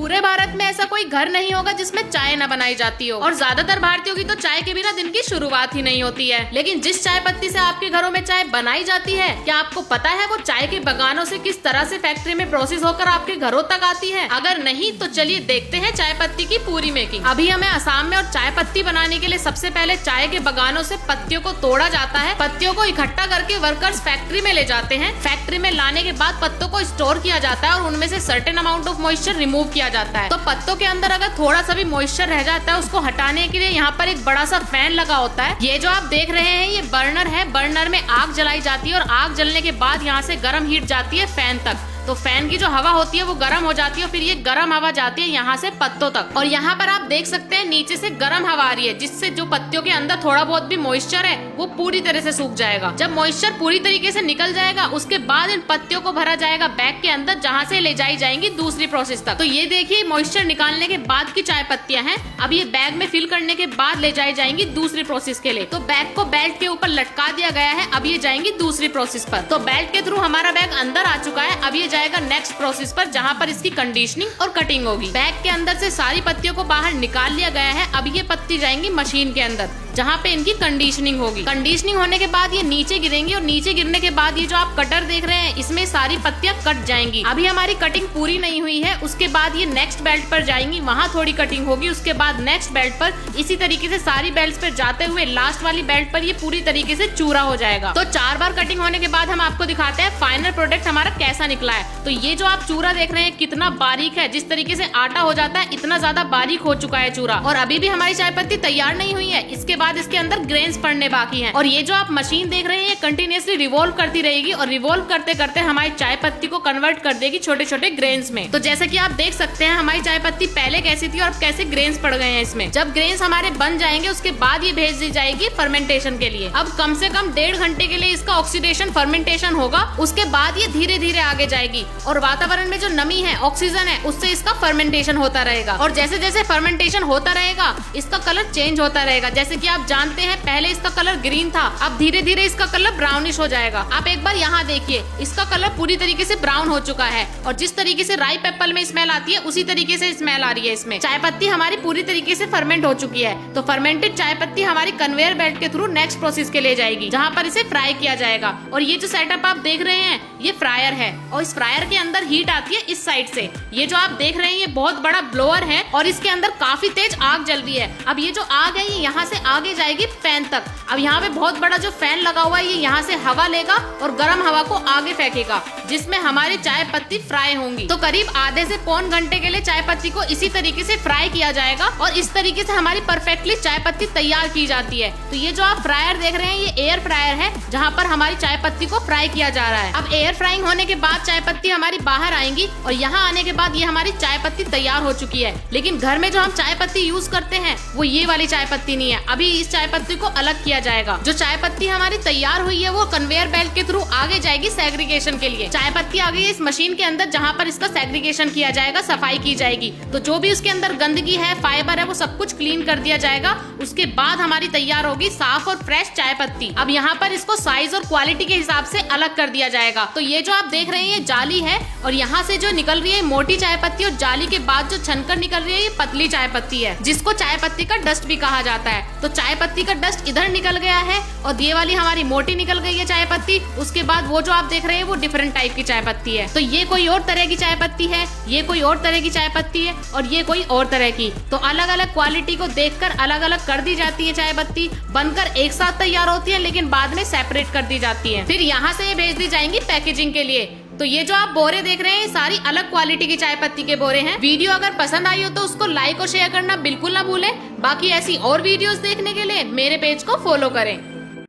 पूरे भारत में ऐसा कोई घर नहीं होगा जिसमें चाय न बनाई जाती हो, और ज्यादातर भारतीयों की तो चाय के बिना दिन की शुरुआत ही नहीं होती है। लेकिन जिस चाय पत्ती से आपके घरों में चाय बनाई जाती है, क्या आपको पता है वो चाय के बगानों से किस तरह से फैक्ट्री में प्रोसेस होकर आपके घरों तक आती है? अगर नहीं तो चलिए देखते हैं चाय पत्ती की पूरी मेकिंग। अभी हमें असम में और चाय पत्ती बनाने के लिए सबसे पहले चाय के बगानों से पत्तियों को तोड़ा जाता है। पत्तियों को इकट्ठा करके वर्कर्स फैक्ट्री में ले जाते हैं। फैक्ट्री में लाने के बाद पत्तों को स्टोर किया जाता है और उनमें से certain amount of moisture remove किया जाता है। तो पत्तों के अंदर अगर थोड़ा सा भी मॉइस्चर रह जाता है, उसको हटाने के लिए यहाँ पर एक बड़ा सा फैन लगा होता है। ये जो आप देख रहे हैं ये बर्नर है। बर्नर में आग जलाई जाती है और आग जलने के बाद यहाँ से गर्म हीट जाती है फैन तक। तो फैन की जो हवा होती है वो गर्म हो जाती है, फिर ये गर्म हवा जाती है यहाँ से पत्तों तक। और यहाँ पर आप देख सकते हैं नीचे से गर्म हवा आ रही है, जिससे जो पत्तियों के अंदर थोड़ा बहुत भी मॉइस्चर है वो पूरी तरह से सूख जाएगा। जब मॉइस्चर पूरी तरीके से निकल जाएगा, उसके बाद इन पत्तियों को भरा जाएगा बैग के अंदर, जहाँ से ले जाई जाएंगी दूसरी प्रोसेस तक। तो ये देखिए मॉइस्चर निकालने के बाद की चाय पत्तियां हैं। अब ये बैग में फिल करने के बाद ले जाई जाएंगी दूसरी प्रोसेस के लिए। तो बैग को बेल्ट के ऊपर लटका दिया गया है। अब ये जाएंगी दूसरी प्रोसेस पर। तो बेल्ट के थ्रू हमारा बैग अंदर आ चुका है। अब ये जाएगा नेक्स्ट प्रोसेस पर, जहाँ पर इसकी कंडीशनिंग और कटिंग होगी। बैग के अंदर से सारी पत्तियों को बाहर निकाल लिया गया है। अब ये पत्ती जाएंगी मशीन के अंदर, जहाँ पे इनकी कंडीशनिंग होगी। कंडीशनिंग होने के बाद ये नीचे गिरेंगी और नीचे गिरने के बाद ये जो आप कटर देख रहे हैं, इसमें सारी पत्तियां कट जाएंगी। अभी हमारी कटिंग पूरी नहीं हुई है। उसके बाद ये नेक्स्ट बेल्ट पर जाएंगी, वहाँ थोड़ी कटिंग होगी। उसके बाद नेक्स्ट बेल्ट पर, इसी तरीके से सारी बेल्ट पर जाते हुए लास्ट वाली बेल्ट पर ये पूरी तरीके से चूरा हो जाएगा। तो 4 बार कटिंग होने के बाद हम आपको दिखाते हैं फाइनल प्रोडक्ट हमारा कैसा निकला है। तो ये जो आप चूरा देख रहे हैं कितना बारीक है, जिस तरीके से आटा हो जाता है इतना ज्यादा बारीक हो चुका है चूरा। और अभी भी हमारी चाय पत्ती तैयार नहीं हुई है। इसके बाद इसके अंदर ग्रेन्स पड़ने बाकी हैं। और ये जो आप मशीन देख रहे हैं ये कंटिन्यूअसली रिवॉल्व करती रहेगी और रिवॉल्व करते करते हमारी चाय पत्ती को कन्वर्ट कर देगी छोटे छोटे ग्रेन्स में। तो जैसे कि आप देख सकते हैं हमारी चाय पत्ती पहले कैसी थी और अब कैसे ग्रेन्स पड़ गए हैं इसमें। जब ग्रेन्स हमारे बन जाएंगे उसके बाद ये भेज दी जाएगी फर्मेंटेशन के लिए। अब कम से कम 1.5 घंटे के लिए इसका ऑक्सीडेशन फर्मेंटेशन होगा। उसके बाद ये धीरे धीरे आगे जाएगी और वातावरण में जो नमी है, ऑक्सीजन है, उससे इसका फर्मेंटेशन होता रहेगा। और जैसे जैसे फर्मेंटेशन होता रहेगा इसका कलर चेंज होता रहेगा। जैसे कि आप जानते हैं पहले इसका कलर ग्रीन था, अब धीरे धीरे इसका कलर ब्राउनिश हो जाएगा। आप एक बार यहाँ देखिए, इसका कलर पूरी तरीके से ब्राउन हो चुका है और जिस तरीके से राई एप्पल में स्मेल आती है उसी तरीके से स्मेल आ रही है इसमें। चाय पत्ती हमारी पूरी तरीके से फर्मेंट हो चुकी है। तो फर्मेंटेड चाय पत्ती हमारी कन्वेयर बेल्ट के थ्रू नेक्स्ट प्रोसेस के लिए जाएगी, जहाँ पर इसे फ्राई किया जाएगा। और ये जो सेटअप आप देख रहे हैं ये फ्रायर है और इस फ्रायर के अंदर हीट आती है इस साइड से। ये जो आप देख रहे हैं ये बहुत बड़ा ब्लोअर है और इसके अंदर काफी तेज आग जल रही है। अब ये जो आग है ये यहाँ से आगे जाएगी फैन तक। अब यहाँ पे बहुत बड़ा जो फैन लगा हुआ है ये यहाँ से हवा लेगा और गर्म हवा को आगे फेंकेगा, जिसमें हमारी चाय पत्ती फ्राई होंगी। तो करीब आधे से पौन घंटे के लिए चाय पत्ती को इसी तरीके से फ्राई किया जाएगा और इस तरीके से हमारी परफेक्टली चाय पत्ती तैयार की जाती है। तो ये जो आप फ्रायर देख रहे हैं ये एयर फ्रायर है, जहाँ पर हमारी चाय पत्ती को फ्राई किया जा रहा है। अब एयर फ्राइंग होने के बाद चाय पत्ती हमारी बाहर आएंगी और यहाँ आने के बाद ये हमारी चाय पत्ती तैयार हो चुकी है। लेकिन घर में जो हम चाय पत्ती यूज करते हैं वो ये वाली चाय पत्ती नहीं है। अभी इस चाय पत्ती को अलग किया जाएगा। जो चाय पत्ती हमारी तैयार हुई है वो कन्वेयर बेल्ट के थ्रू आगे जाएगी सेग्रीगेशन के लिए। चाय पत्ती आ गई है इस मशीन के अंदर, जहाँ पर इसका सेग्रीगेशन किया जाएगा, सफाई की जाएगी। तो जो भी उसके अंदर गंदगी है, फाइबर है, वो सब कुछ क्लीन कर दिया जाएगा। उसके बाद हमारी तैयार होगी साफ और फ्रेश चाय पत्ती। अब यहाँ पर इसको साइज और क्वालिटी के हिसाब से अलग कर दिया जाएगा। तो ये जो आप देख रहे हैं ये जाली है और यहाँ से जो निकल रही है मोटी चाय पत्ती और जाली के बाद जो छनकर निकल रही है ये पतली चाय पत्ती है, जिसको चाय पत्ती का डस्ट भी कहा जाता है। तो चाय पत्ती का डस्ट इधर निकल गया है और ये वाली हमारी मोटी निकल गई है चाय पत्ती। उसके बाद वो जो आप देख रहे हैं वो डिफरेंट टाइप की चाय पत्ती है। तो ये कोई और तरह की चाय पत्ती है, ये कोई और तरह की चाय पत्ती है और ये कोई और तरह की। तो अलग अलग क्वालिटी को देखकर अलग अलग कर दी जाती है चाय पत्ती। बनकर एक साथ तैयार होती है लेकिन बाद में सेपरेट कर दी जाती है। फिर यहाँ से ये भेज दी जाएंगी पैकेजिंग के लिए। तो ये जो आप बोरे देख रहे हैं सारी अलग क्वालिटी की चाय पत्ती के बोरे हैं। वीडियो अगर पसंद आई हो तो उसको लाइक और शेयर करना बिल्कुल ना भूलें। बाकी ऐसी और वीडियोस देखने के लिए मेरे पेज को फॉलो करें।